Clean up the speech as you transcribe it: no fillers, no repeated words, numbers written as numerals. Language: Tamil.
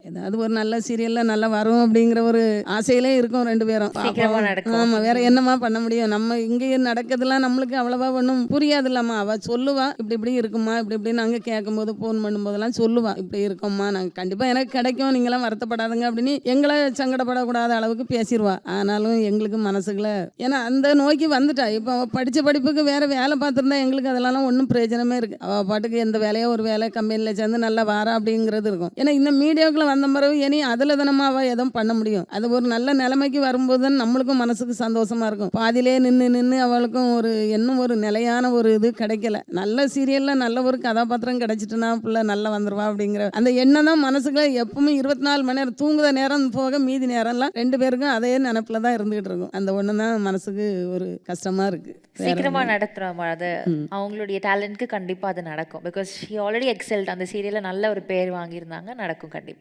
ஏதாவது ஒரு நல்ல சீரியல்ல நல்லா வரும் அப்படிங்கிற ஒரு ஆசையிலே இருக்கோம் 2 பேரும். சீக்கிரமா நடக்கும். ஆமா. வேற என்னம்மா பண்ண முடியும்? நம்ம இங்கேயே நடக்கிறதுலாம் நம்மளுக்கு அவ்வளவா ஒண்ணும் புரியாதுல்லம்மா. அவ சொல்லுவா, "இப்படி இப்படி இருக்கும்மா, இப்படி இப்படின்னு" நாங்க கேட்கும்போது, ஃபோன் பண்ணும்போதெல்லாம் சொல்லுவா. "இப்படி இருக்கோம்மா, நாங்க கண்டிப்பா எனக்கு கிடைக்கும். நீங்கலாம் வருத்தப்படாதீங்க" அப்படின்னு எங்கள சங்கடப்படக்கூடாத அளவுக்கு பேசிருவா. ஆனாலும் எங்களுக்கு மனசுக்குள்ள ஏன்னா அந்த நோக்கி வந்துட்டா. இப்போ அவ படிச்ச படிப்புக்கு வேற வேலை பார்த்துருந்தா எங்களுக்கு அதெல்லாம் ஒண்ணும் பிரயோஜனமே இருக்கு. அவ பாட்டுக்கு எந்த வேலையோ ஒரு வேலை கம்பெனில சேர்ந்து நல்லா வாரா அப்படிங்கிறது இருக்கும். ஏன்னா இந்த மீடியாவுக்குள்ள வந்த பிறகு இனி அதில் தானம்மா அவள் எதுவும் பண்ண முடியும். அது ஒரு நல்ல நிலைமைக்கு வரும்போது தான் நம்மளுக்கும் மனசுக்கு சந்தோஷமா இருக்கும். பாதியிலே நின்று அவளுக்கும் இன்னும் ஒரு நிலையான ஒரு இது கிடைக்கல. நல்ல சீரியலில் நல்ல ஒரு கதாபாத்திரம் கிடைச்சிட்டுனா பிள்ளை நல்லா வந்துருவா அப்படிங்கிற அந்த எண்ணம் தான் மனசுக்குள்ள எப்பவுமே 24 மணி நேரம் தூங்குத நேரம் போக மீதி நேரம்லாம் 2 பேருக்கும் அதே நினப்பில் தான் இருந்துகிட்டு இருக்கும். அந்த ஒன்று தான் மனசுக்கு ஒரு கஷ்டமா இருக்கு. சீக்கிரமா நடத்துறோம் அது. அவங்களுடைய டேலண்ட்க்கு கண்டிப்பா அது நடக்கும். Because she already excelled. அந்த சீரியல்ல நல்ல ஒரு பேர் வாங்கியிருந்தாங்க. நடக்கும் கண்டிப்பா.